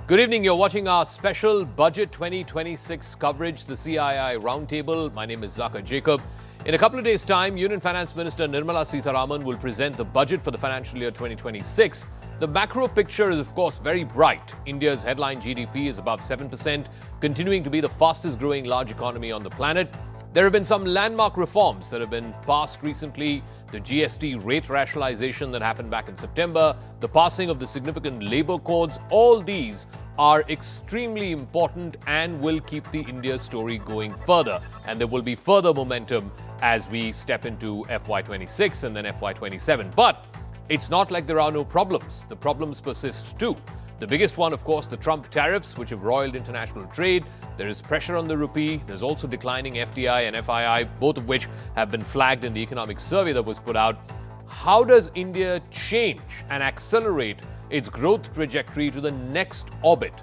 Good evening. You're watching our special Budget 2026 coverage, the CII Roundtable. My name is Zakir Jacob. In a couple of days' time, Union Finance Minister Nirmala Sitharaman will present the budget for the financial year 2026. The macro picture is, of course, very bright. India's headline GDP is above 7%, continuing to be the fastest growing large economy on the planet. There have been some landmark reforms that have been passed recently. The GST rate rationalization that happened back in September, the passing of the significant labor codes, all these are extremely important and will keep the India story going further. And there will be further momentum as we step into FY26 and then FY27. But it's not like there are no problems. The problems persist too. The biggest one, of course, the Trump tariffs, which have roiled international trade. There is pressure on the rupee. There's also declining FDI and FII, both of which have been flagged in the economic survey that was put out. How does India change and accelerate its growth trajectory to the next orbit?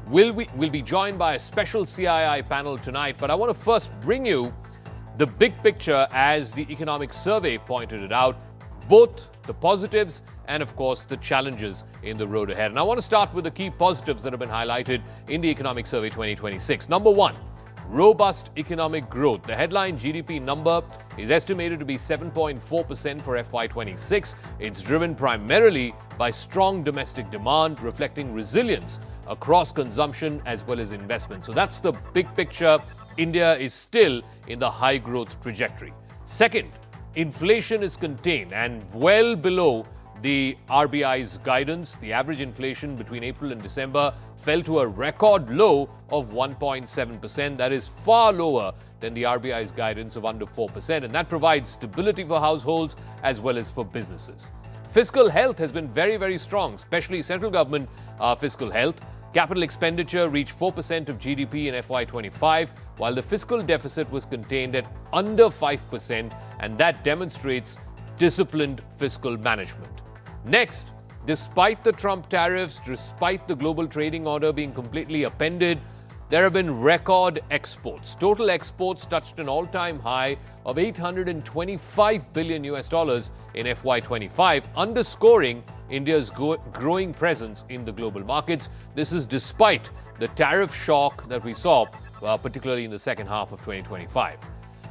We'll be joined by a special CII panel tonight, but I want to first bring you the big picture as the economic survey pointed it out, both the positives and, of course, the challenges in the road ahead. And I want to start with the key positives that have been highlighted in the Economic Survey 2026. Number one, robust economic growth. The headline GDP number is estimated to be 7.4% for FY26. It's driven primarily by strong domestic demand, reflecting resilience across consumption as well as investment. So that's the big picture. India is still in the high growth trajectory. Second, inflation is contained and well below the RBI's guidance. The average inflation between April and December fell to a record low of 1.7%. That is far lower than the RBI's guidance of under 4%. And that provides stability for households as well as for businesses. Fiscal health has been very, very strong, especially central government fiscal health. Capital expenditure reached 4% of GDP in FY25, while the fiscal deficit was contained at under 5%, and that demonstrates disciplined fiscal management. Next, despite the Trump tariffs, despite the global trading order being completely upended, there have been record exports. Total exports touched an all-time high of $825 billion in FY25, underscoring India's growing presence in the global markets. This is despite the tariff shock that we saw, particularly in the second half of 2025.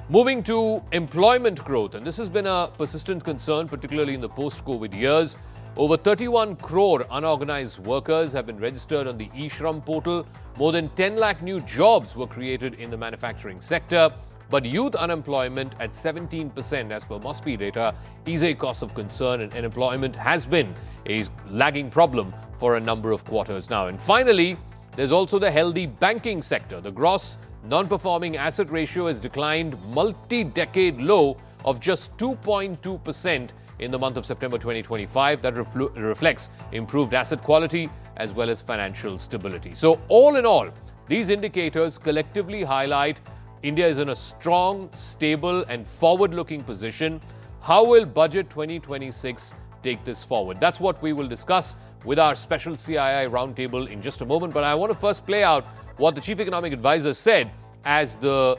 Moving to employment growth, and this has been a persistent concern, particularly in the post-COVID years. Over 31 crore unorganized workers have been registered on the eShram portal. More than 10 lakh new jobs were created in the manufacturing sector. But youth unemployment at 17% as per MSME data is a cause of concern, and unemployment has been a lagging problem for a number of quarters now. And finally, there's also the healthy banking sector. The gross non-performing asset ratio has declined multi-decade low of just 2.2% in the month of September 2025. That reflects improved asset quality as well as financial stability. So all in all, these indicators collectively highlight India is in a strong, stable and forward-looking position. How will Budget 2026 take this forward? That's what we will discuss with our special CII Roundtable in just a moment. But I want to first play out what the Chief Economic Advisor said as the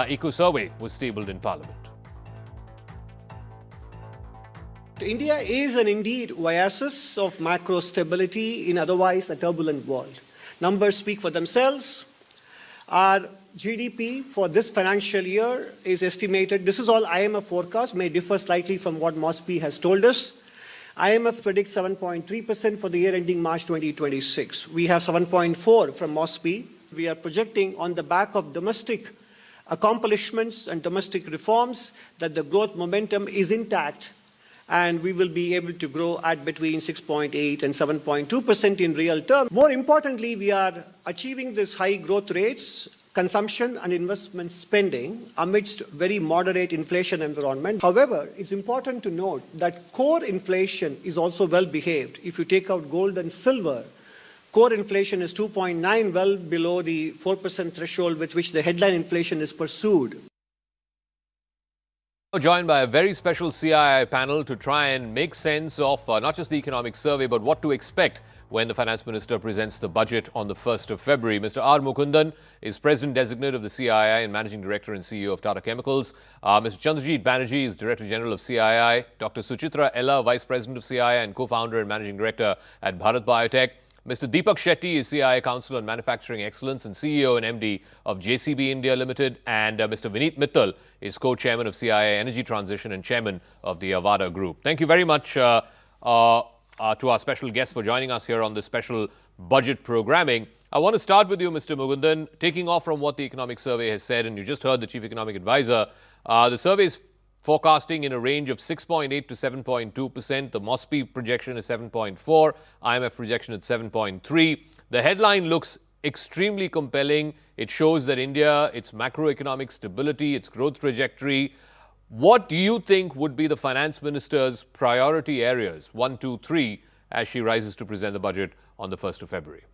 eco-survey was tabled in Parliament. India is an indeed oasis of macro stability in otherwise a turbulent world. Numbers speak for themselves. Our GDP for this financial year is estimated, this is all IMF forecast, may differ slightly from what MSME has told us. IMF predicts 7.3% for the year ending March 2026. We have 7.4% from MSME. We are projecting on the back of domestic accomplishments and domestic reforms that the growth momentum is intact, and we will be able to grow at between 6.8 and 7.2% in real terms. More importantly, we are achieving these high growth rates, consumption and investment spending amidst very moderate inflation environment. However, it's important to note that core inflation is also well behaved. If you take out gold and silver, core inflation is 2.9, well below the 4% threshold with which the headline inflation is pursued. Joined by a very special CII panel to try and make sense of not just the economic survey, but what to expect when the Finance Minister presents the budget on the 1st of February. Mr. R. Mukundan is President-Designate of the CII and Managing Director and CEO of Tata Chemicals. Mr. Chandrajit Banerjee is Director General of CII. Dr. Suchitra Ella, Vice President of CII and Co-Founder and Managing Director at Bharat Biotech. Mr. Deepak Shetty is CII Council on Manufacturing Excellence and CEO and MD of JCB India Limited. And Mr. Vineet Mittal is co-chairman of CII Energy Transition and chairman of the Avada Group. Thank you very much to our special guests for joining us here on this special budget programming. I want to start with you, Mr. Mugundan, taking off from what the economic survey has said, and you just heard the chief economic advisor. The survey is forecasting in a range of 6.8 to 7.2%. The MSME projection is 7.4. IMF projection is 7.3. The headline looks extremely compelling. It shows that India, its macroeconomic stability, its growth trajectory. What do you think would be the finance minister's priority areas, 1, 2, 3, as she rises to present the budget on the 1st of February?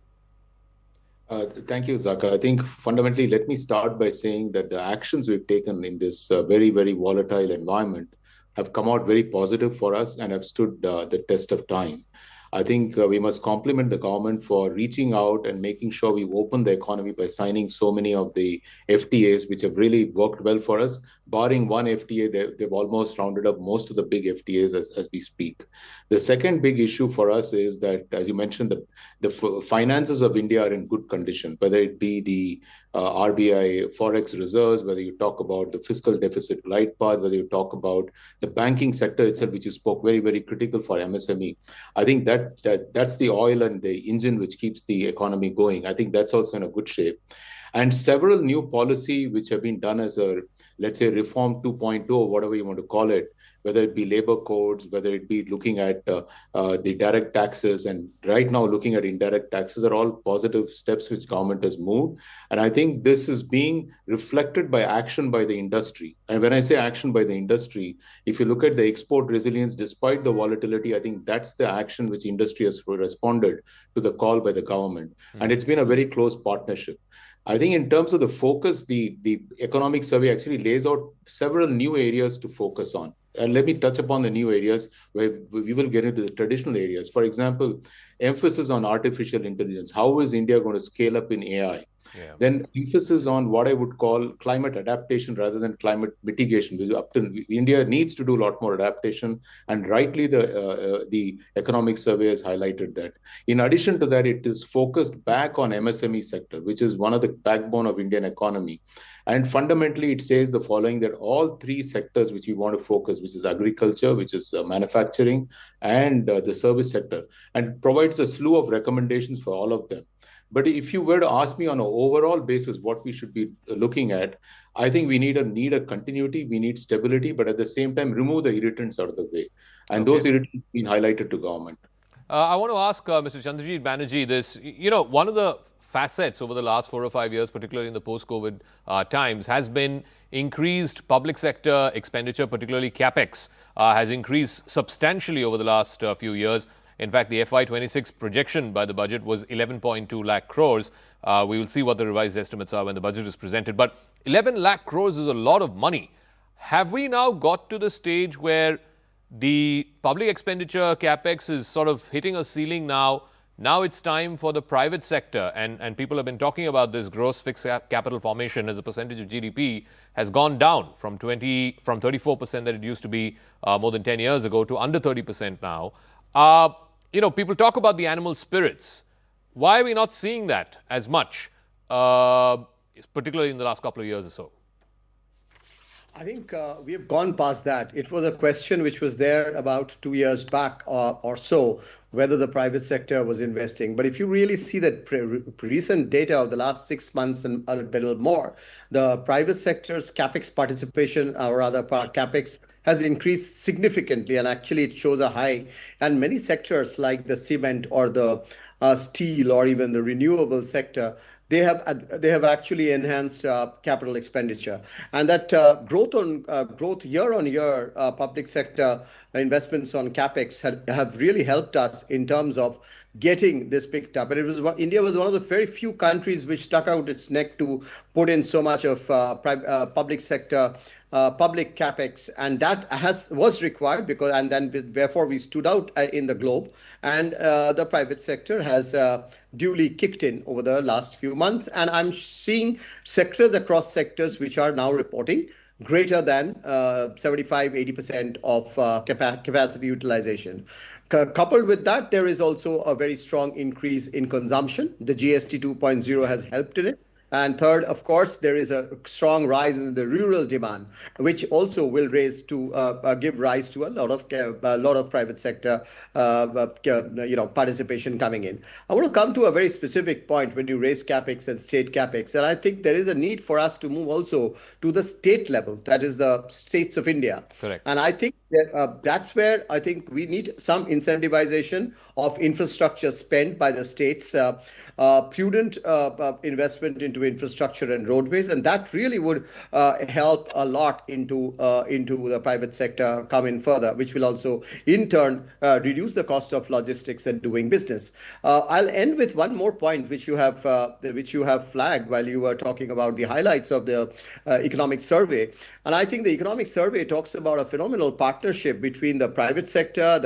Thank you, Zaka. I think fundamentally, let me start by saying that the actions we've taken in this very, very volatile environment have come out very positive for us and have stood the test of time. I think we must compliment the government for reaching out and making sure we open the economy by signing so many of the FTAs, which have really worked well for us. Barring one FTA, they've almost rounded up most of the big FTAs as we speak. The second big issue for us is that, as you mentioned, the finances of India are in good condition, whether it be the RBI forex reserves, whether you talk about the fiscal deficit glide path, whether you talk about the banking sector itself, which you spoke very, very critical for MSME. I think that's the oil and the engine which keeps the economy going. I think that's also in a good shape. And several new policy which have been done as a, let's say, reform 2.0, or whatever you want to call it, whether it be labor codes, whether it be looking at the direct taxes, and right now looking at indirect taxes, are all positive steps which government has moved. And I think this is being reflected by action by the industry. And when I say action by the industry, if you look at the export resilience, despite the volatility, I think that's the action which industry has responded to the call by the government. And it's been a very close partnership. I think in terms of the focus, the economic survey actually lays out several new areas to focus on. And let me touch upon the new areas where we will get into the traditional areas. For example, emphasis on artificial intelligence. How is India going to scale up in AI? Yeah. Then emphasis on what I would call climate adaptation rather than climate mitigation. India needs to do a lot more adaptation, and rightly the economic survey has highlighted that. In addition to that, it is focused back on MSME sector, which is one of the backbone of Indian economy. And fundamentally, it says the following, that all three sectors which we want to focus, which is agriculture, which is manufacturing, and the service sector, and provides a slew of recommendations for all of them. But if you were to ask me on an overall basis what we should be looking at, I think we need a continuity, we need stability, but at the same time, remove the irritants out of the way. And those irritants have been highlighted to government. I want to ask Mr. Chandrajit Banerjee this. One of the facets over the last 4 or 5 years, particularly in the post-COVID times, has been increased public sector expenditure, particularly Capex, has increased substantially over the last few years. In fact, the FY26 projection by the budget was 11.2 lakh crores. We will see what the revised estimates are when the budget is presented. But 11 lakh crores is a lot of money. Have we now got to the stage where the public expenditure Capex is sort of hitting a ceiling now? Now it's time for the private sector, and people have been talking about this gross fixed capital formation as a percentage of GDP has gone down from 34% that it used to be more than 10 years ago to under 30% now. People talk about the animal spirits. Why are we not seeing that as much, particularly in the last couple of years or so? I think we have gone past that. It was a question which was there about 2 years back or so, whether the private sector was investing. But if you really see that recent data of the last 6 months and a little more, the private sector's Capex participation, or rather Capex, has increased significantly, and actually it shows a high. And many sectors like the cement or the steel or even the renewable sector, they have actually enhanced capital expenditure, and that growth year on year public sector investments on Capex have really helped us in terms of getting this picked up. And India was one of the very few countries which stuck out its neck to put in so much of public sector public Capex, and that was required therefore we stood out in the globe, and the private sector has duly kicked in over the last few months, and I'm seeing sectors across sectors which are now reporting greater than 75-80% of capacity utilization. Coupled with that, there is also a very strong increase in consumption. The GST 2.0 has helped in it. And third, of course, there is a strong rise in the rural demand, which also will give rise to a lot of private sector, participation coming in. I want to come to a very specific point when you raise capex and state capex, and I think there is a need for us to move also to the state level, that is the states of India. Correct. And I think that's where I think we need some incentivization of infrastructure spent by the states, prudent investment into infrastructure and roadways, and that really would help a lot into the private sector come in further, which will also in turn reduce the cost of logistics and doing business. I'll end with one more point which you have flagged while you were talking about the highlights of the economic survey, and I think the economic survey talks about a phenomenal partnership between the private sector,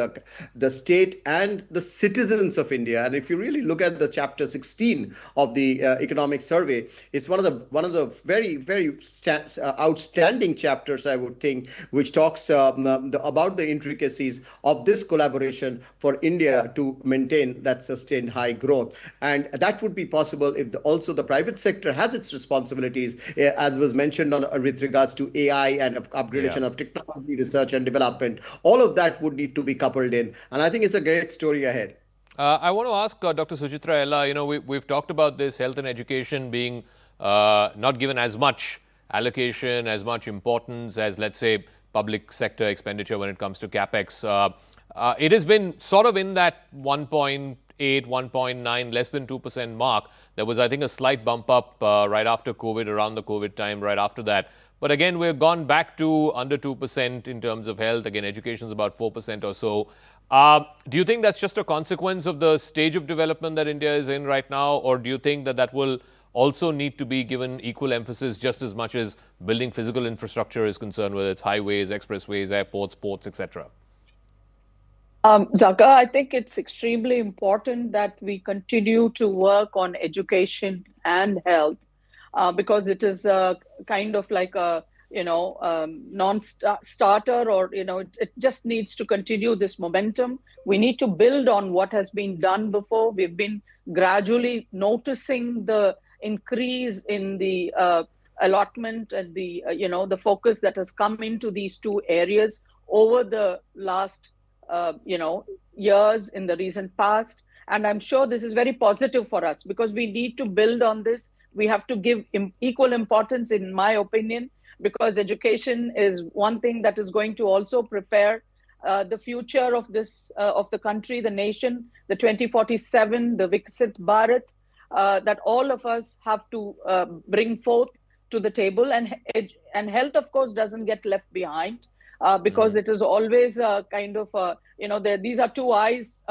the state, and the citizens of India. And if you really look at the chapter 16 of the economic survey, it's one of the very, very outstanding chapters, I would think, which talks about the intricacies of this collaboration for India to maintain that sustained high growth. And that would be possible if also the private sector has its responsibilities, as was mentioned with regards to AI and upgradation of technology, research and development. All of that would need to be coupled in. And I think it's a great story ahead. I want to ask Dr. Suchitra Ella, we've talked about this health and education being not given as much allocation, as much importance as, let's say, public sector expenditure when it comes to capex. It has been sort of in that 1.8, 1.9, less than 2% mark. There was, I think, a slight bump up right after COVID, around the COVID time, right after that. But again, we've gone back to under 2% in terms of health. Again, education is about 4% or so. Do you think that's just a consequence of the stage of development that India is in right now? Or do you think that will also need to be given equal emphasis just as much as building physical infrastructure is concerned, whether it's highways, expressways, airports, ports, etc.? Zaka, I think it's extremely important that we continue to work on education and health because it is kind of like a non-starter, or it just needs to continue this momentum. We need to build on what has been done before. We've been gradually noticing the increase in the allotment and the focus that has come into these two areas over the last years in the recent past. And I'm sure this is very positive for us because we need to build on this. We have to give equal importance, in my opinion, because education is one thing that is going to also prepare the future of the country, the nation, the 2047, the Viksit Bharat, that all of us have to bring forth to the table. And health, of course, doesn't get left behind. Because it is always kind of, these are two eyes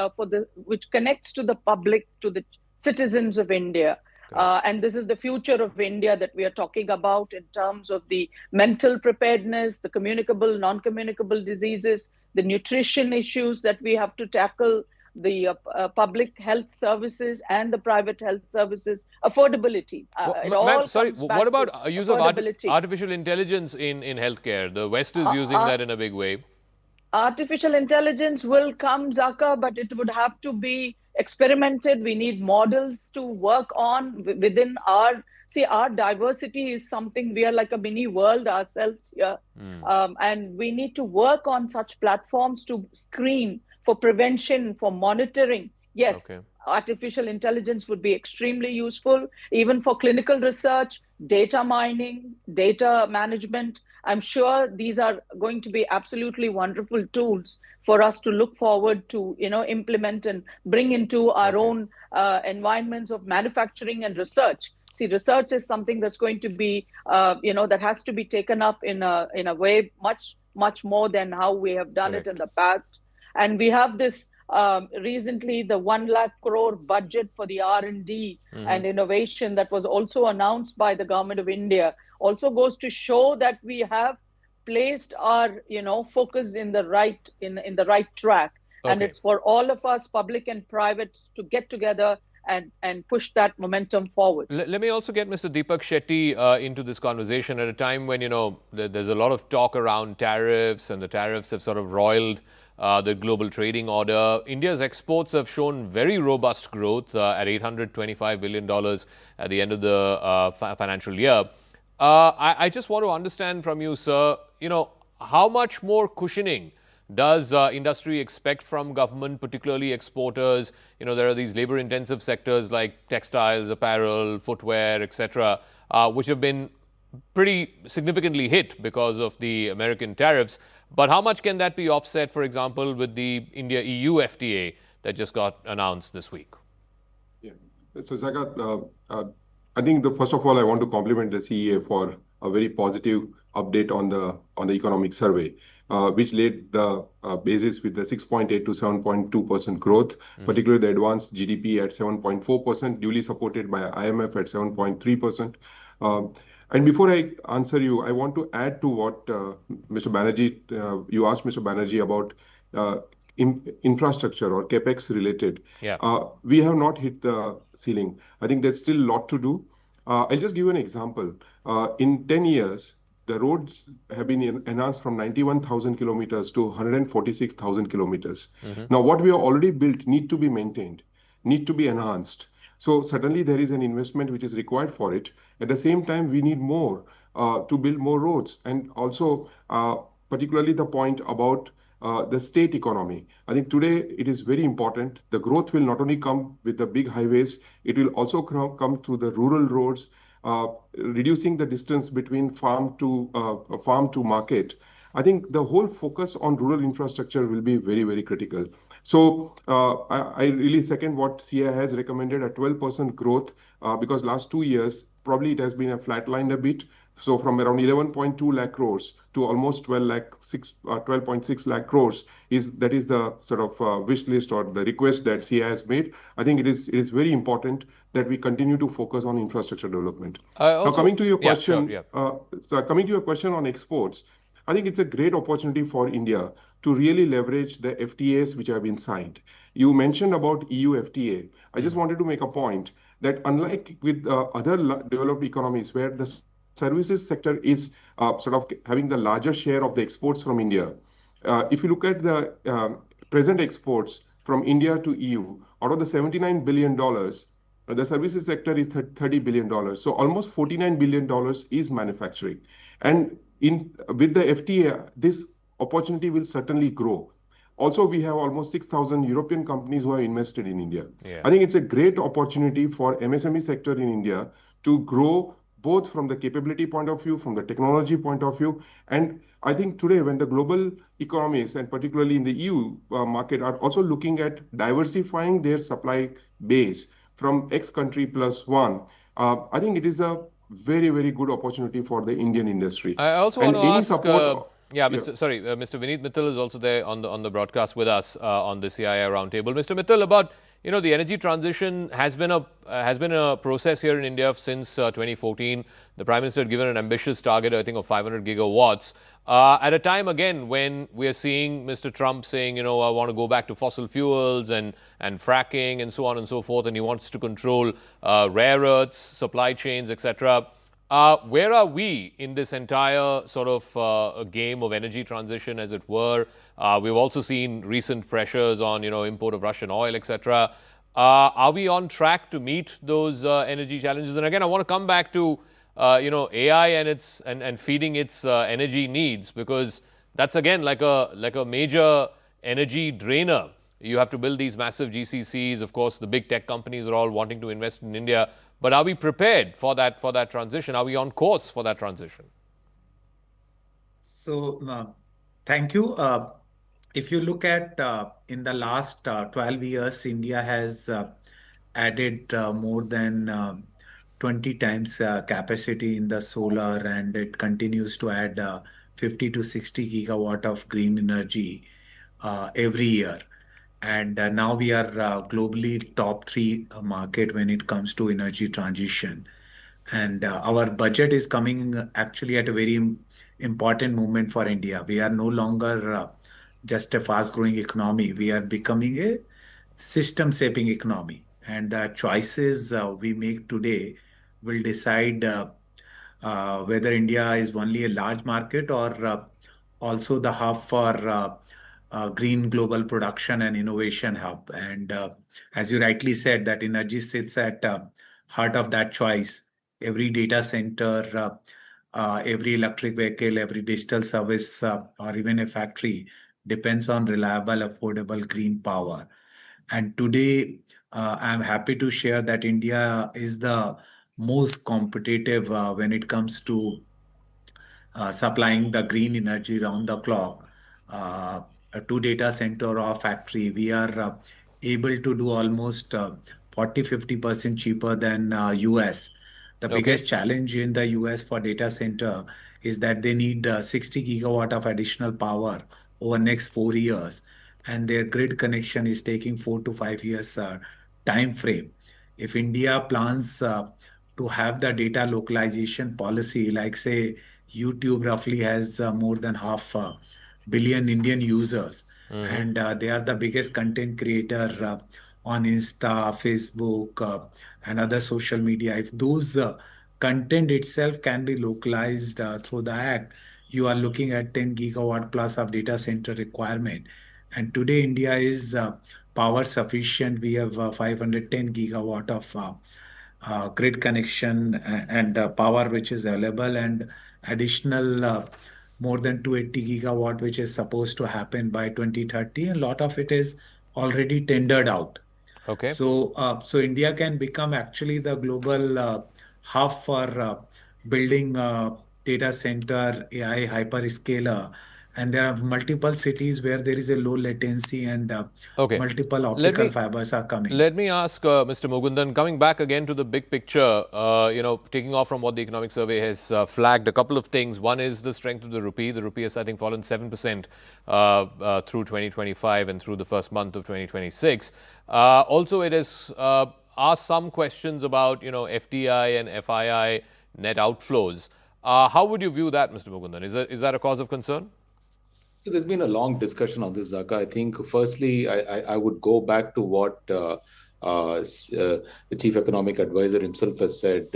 which connects to the public, to the citizens of India. And this is the future of India that we are talking about in terms of the mental preparedness, the communicable, non-communicable diseases, the nutrition issues that we have to tackle, the public health services and the private health services, affordability. What about use of artificial intelligence in healthcare? The West is using that in a big way. Artificial intelligence will come, Zaka, but it would have to be experimented. We need models to work on within our diversity is something, we are like a mini world ourselves here. And we need to work on such platforms to screen for prevention, for monitoring. Yes, artificial intelligence would be extremely useful, even for clinical research, data mining, data management. I'm sure these are going to be absolutely wonderful tools for us to look forward to, implement and bring into our own environments of manufacturing and research. See, research is something that's going to be, that has to be taken up in a way much more than how we have done it in the past. And we have this recently, the 1 lakh crore budget for the R&D and innovation that was also announced by the government of India also goes to show that we have placed our, focus in the right track. And it's for all of us, public and private, to get together and push that momentum forward. Let me also get Mr. Deepak Shetty into this conversation at a time when, there's a lot of talk around tariffs, and the tariffs have sort of roiled the global trading order. India's exports have shown very robust growth at $825 billion at the end of the financial year. I just want to understand from you, sir, how much more cushioning does industry expect from government, particularly exporters? There are these labor-intensive sectors like textiles, apparel, footwear, etc., which have been pretty significantly hit because of the American tariffs. But how much can that be offset, for example, with the India-EU FTA that just got announced this week? Yeah. So, Zakat, I think first of all, I want to compliment the CEA for a very positive update on the economic survey, which laid the basis with the 6.8 to 7.2% growth, particularly the advanced GDP at 7.4%, duly supported by IMF at 7.3%. And before I answer you, I want to add to what Mr. Banerjee, you asked Mr. Banerjee about infrastructure or Capex related. Yeah. We have not hit the ceiling. I think there's still a lot to do. I'll just give you an example. In 10 years, the roads have been enhanced from 91,000 kilometers to 146,000 kilometers. Now, what we have already built need to be maintained, need to be enhanced. So certainly there is an investment which is required for it. At the same time, we need more to build more roads. And also, particularly the point about the state economy. I think today it is very important. The growth will not only come with the big highways, it will also come through the rural roads, reducing the distance between farm to market. I think the whole focus on rural infrastructure will be very, very critical. So I really second what CII has recommended, a 12% growth, because last 2 years, probably it has been a flatlined a bit. So from around 11.2 lakh crores to almost 12.6 lakh crores that is the sort of wish list or the request that CII has made. I think it is very important that we continue to focus on infrastructure development. Now coming to your question, coming to your question on exports, I think it's a great opportunity for India to really leverage the FTAs which have been signed. You mentioned about EU FTA. I just wanted to make a point that unlike with other developed economies where the services sector is sort of having the larger share of the exports from India, if you look at the present exports from India to EU, out of the $79 billion, the services sector is $30 billion. So almost $49 billion is manufacturing. And with the FTA, this opportunity will certainly grow. Also, we have almost 6,000 European companies who are invested in India. Yeah. I think it's a great opportunity for MSME sector in India to grow both from the capability point of view, from the technology point of view. And I think today when the global economies, and particularly in the EU market, are also looking at diversifying their supply base from X country plus one, I think it is a very, very good opportunity for the Indian industry. I also want to ask, Mr. Vineet Mittal is also there on the broadcast with us on the CII Roundtable. Mr. Mittal, about the energy transition has been a process here in India since 2014. The Prime Minister had given an ambitious target, I think, of 500 gigawatts. At a time, again, when we are seeing Mr. Trump saying, I want to go back to fossil fuels and fracking and so on and so forth, and he wants to control rare earths, supply chains, etc. Where are we in this entire sort of game of energy transition, as it were? We've also seen recent pressures on, import of Russian oil, etc. Are we on track to meet those energy challenges? And again, I want to come back to AI and feeding its energy needs, because that's again like a major energy drainer. You have to build these massive GCCs. Of course, the big tech companies are all wanting to invest in India. But are we prepared for that transition? Are we on course for that transition? So, thank you. If you look at in the last 12 years, India has added more than 20 times capacity in the solar, and it continues to add 50 to 60 gigawatt of green energy every year. And now we are globally top 3 market when it comes to energy transition. And our budget is coming actually at a very important moment for India. We are no longer just a fast growing economy. We are becoming a system shaping economy. And the choices we make today will decide whether India is only a large market or also the hub for green global production and innovation hub. And as you rightly said, that energy sits at heart of that choice. Every data center, every electric vehicle, every digital service, or even a factory depends on reliable, affordable green power. And today, I'm happy to share that India is the most competitive when it comes to supplying the green energy round the clock to data center or factory. We are able to do almost 40-50% cheaper than US. The Okay. biggest challenge in the US for data center is that they need 60 gigawatt of additional power over next 4 years, and their grid connection is taking 4 to 5 years time frame. If India plans to have the data localization policy, like say YouTube roughly has more than half billion Indian users, and they are the biggest content creator on Insta, Facebook, and other social media. If those content itself can be localized through the act, you are looking at 10 gigawatt plus of data center requirement. And today, India is power sufficient. We have 510 gigawatt of grid connection and power which is available, and additional more than 280 gigawatt which is supposed to happen by 2030. And a lot of it is already tendered out. Okay. So India can become actually the global hub for building data center, AI hyperscaler, and there are multiple cities where there is a low latency and Okay. multiple Let optical me fibers are coming. Let me ask Mr. Mugundan, coming back again to the big picture, taking off from what the economic survey has flagged, a couple of things. One is the strength of the rupee. The rupee has, I think, fallen 7% through 2025 and through the first month of 2026. Also, it has asked some questions about, FDI and FII net outflows. How would you view that, Mr. Mugundan? Is that a cause of concern? So there's been a long discussion on this, Zaka. I think firstly, I would go back to what the chief economic advisor himself has said.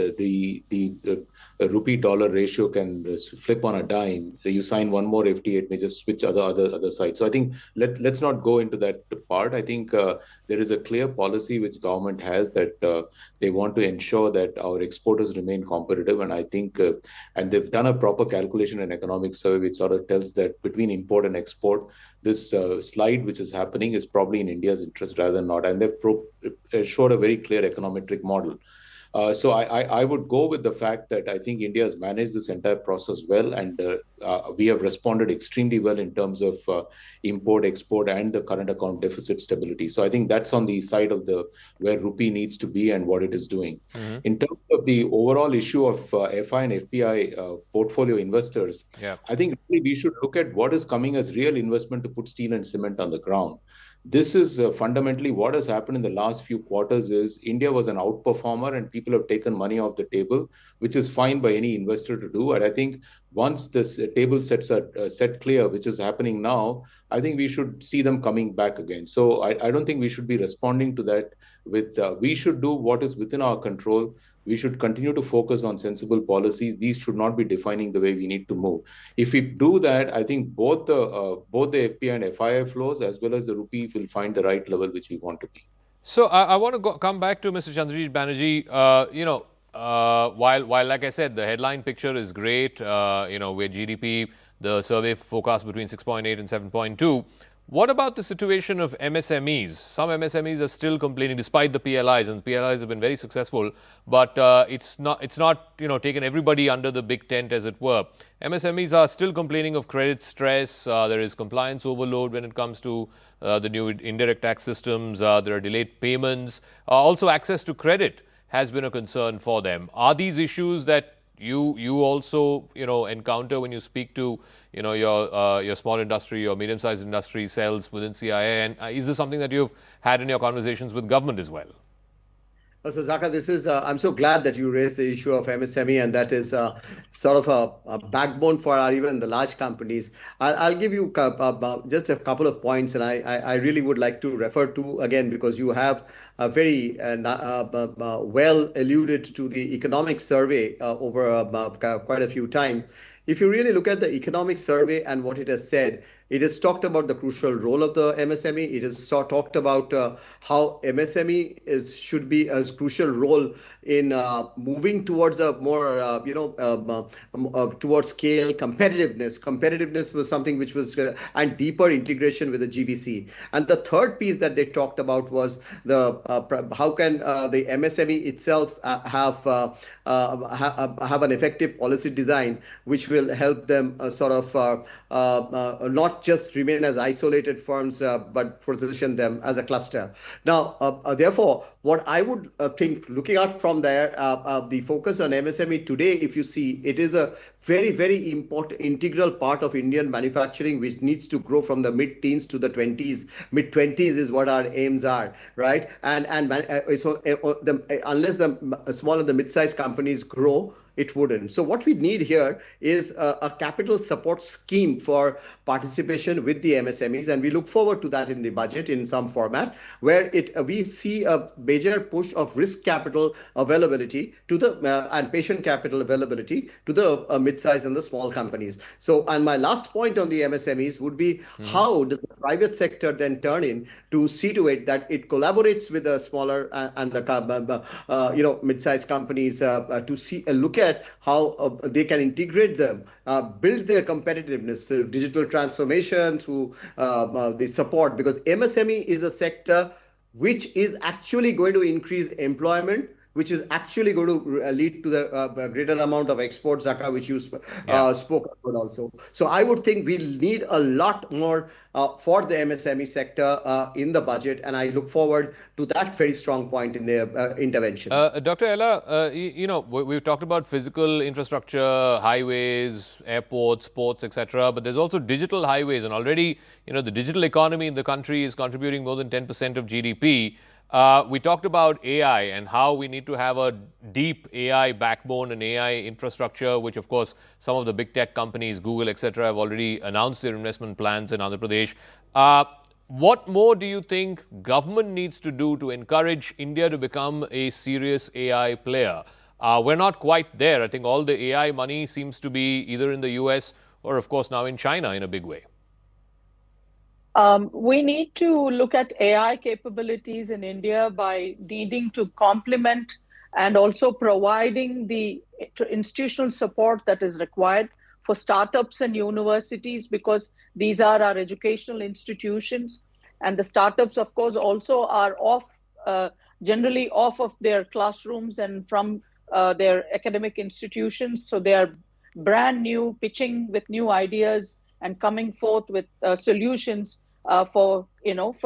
The rupee dollar ratio can flip on a dime. You sign one more FTA, it may just switch other side. So I think let's not go into that part. I think there is a clear policy which government has that they want to ensure that our exporters remain competitive. And I think, and they've done a proper calculation in economic survey which sort of tells that between import and export, this slide which is happening is probably in India's interest rather than not. And they've showed a very clear econometric model. So I would go with the fact that I think India has managed this entire process well, and we have responded extremely well in terms of import, export, and the current account deficit stability. So I think that's on the side of where rupee needs to be and what it is doing. In terms of the overall issue of FI and FPI portfolio investors, I think really we should look at what is coming as real investment to put steel and cement on the ground. This is fundamentally what has happened in the last few quarters is India was an outperformer and people have taken money off the table, which is fine by any investor to do. And I think once this table sets are set clear, which is happening now, I think we should see them coming back again. So I don't think we should be responding to that with, we should do what is within our control. We should continue to focus on sensible policies. These should not be defining the way we need to move. If we do that, I think both the FPI and FII flows as well as the rupee will find the right level which we want to be. So I want to come back to Mr. Chandrajit Banerjee. While like I said, the headline picture is great. With GDP, the survey forecast between 6.8 and 7.2. What about the situation of MSMEs? Some MSMEs are still complaining despite the PLIs, and the PLIs have been very successful, but it's not taken everybody under the big tent, as it were. MSMEs are still complaining of credit stress. There is compliance overload when it comes to the new indirect tax systems. There are delayed payments. Also, access to credit has been a concern for them. Are these issues that you also encounter when you speak to your small industry, your medium-sized industry cells within CII, and is this something that you've had in your conversations with government as well? So Zaka, this is I'm so glad that you raised the issue of MSME, and that is sort of a backbone for even the large companies. I'll give you just a couple of points, and I really would like to refer to again, because you have a very well alluded to the economic survey over quite a few times. if you really look at the economic survey and what it has said, it has talked about the crucial role of the MSME. It has talked about how MSME should be a crucial role in moving towards a more, towards scale competitiveness. Competitiveness was something which was, and deeper integration with the GVC. And the third piece that they talked about was the how can the MSME itself have an effective policy design which will help them not just remain as isolated firms, but position them as a cluster. Now, therefore, what I would think, looking out from there, the focus on MSME today, if you see, it is a very, very important integral part of Indian manufacturing, which needs to grow from the mid-teens to the 20s. Mid-20s is what our aims are, right? Unless the small and the mid-sized companies grow, it wouldn't. So what we need here is a capital support scheme for participation with the MSMEs, and we look forward to that in the budget in some format, where we see a major push of risk capital availability to the and patient capital availability to the mid-sized and the small companies. So, and my last point on the MSMEs would be how does the private sector then turn in to see to it that it collaborates with the smaller and the mid-sized companies to see look at how they can integrate them, build their competitiveness through digital transformation, through the support, because MSME is a sector which is actually going to increase employment, which is actually going to lead to the greater amount of exports, Zaka, which you spoke about also. So I would think we'll need a lot more for the MSME sector in the budget, and I look forward to that very strong point in the intervention. Dr. Ella, we've talked about physical infrastructure, highways, airports, ports, etc., but there's also digital highways, and already, the digital economy in the country is contributing more than 10% of GDP. We talked about AI and how we need to have a deep AI backbone and AI infrastructure, which of course some of the big tech companies, Google, etc., have already announced their investment plans in Andhra Pradesh. What more do you think government needs to do to encourage India to become a serious AI player? We're not quite there. I think all the AI money seems to be either in the US or of course now in China in a big way. We need to look at AI capabilities in India by needing to complement and also providing the institutional support that is required for startups and universities, because these are our educational institutions. And the startups, of course, also are generally off of their classrooms and from their academic institutions. So they are brand new, pitching with new ideas and coming forth with solutions for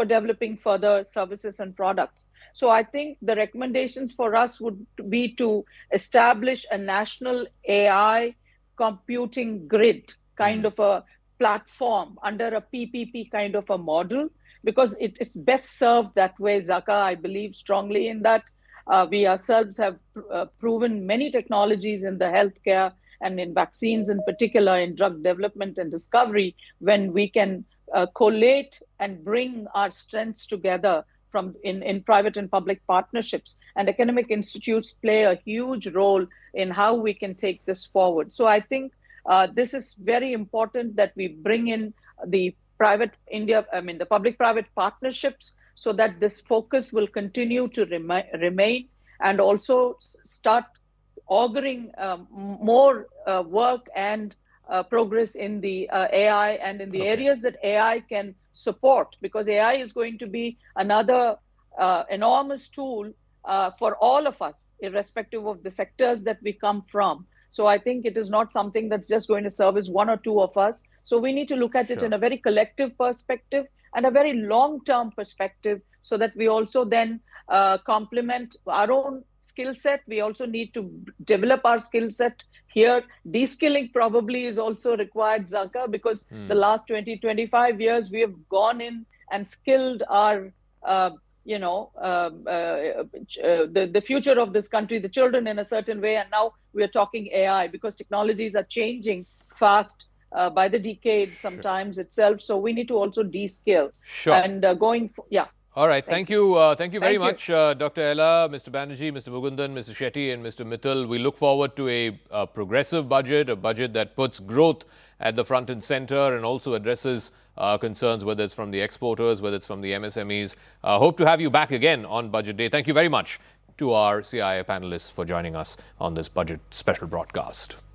developing further services and products. So I think the recommendations for us would be to establish a national AI computing grid kind of a platform under a PPP kind of a model, because it is best served that way, Zaka. I believe strongly in that. We ourselves have proven many technologies in the healthcare and in vaccines in particular, in drug development and discovery, when we can collate and bring our strengths together from in private and public partnerships. And academic institutes play a huge role in how we can take this forward. So I think this is very important that we bring in the the public-private partnerships, so that this focus will continue to remain, and also start auguring more work and progress in the AI and in the areas that AI can support, because AI is going to be another enormous tool for all of us, irrespective of the sectors that we come from. So I think it is not something that's just going to service one or two of us. So we need to look at it in a very collective perspective and a very long-term perspective, so that we also then complement our own skill set. We also need to develop our skill set here. De-skilling probably is also required, Zaka, because the last 20, 25 years, we have gone in and skilled our, the future of this country, the children in a certain way. And now we are talking AI, because technologies are changing fast by the decade sometimes itself. So we need to also de-skill. Sure. And All right. Thank you very Thank much, Dr. Ella, Mr. Banerjee, Mr. Mugundan, Mr. Shetty, and Mr. Mittal. We look forward to a progressive budget, a budget that puts growth at the front and center and also addresses concerns, whether it's from the exporters, whether it's from the MSMEs. Hope to have you back again on Budget Day. Thank you very much to our CII panelists for joining us on this budget special broadcast.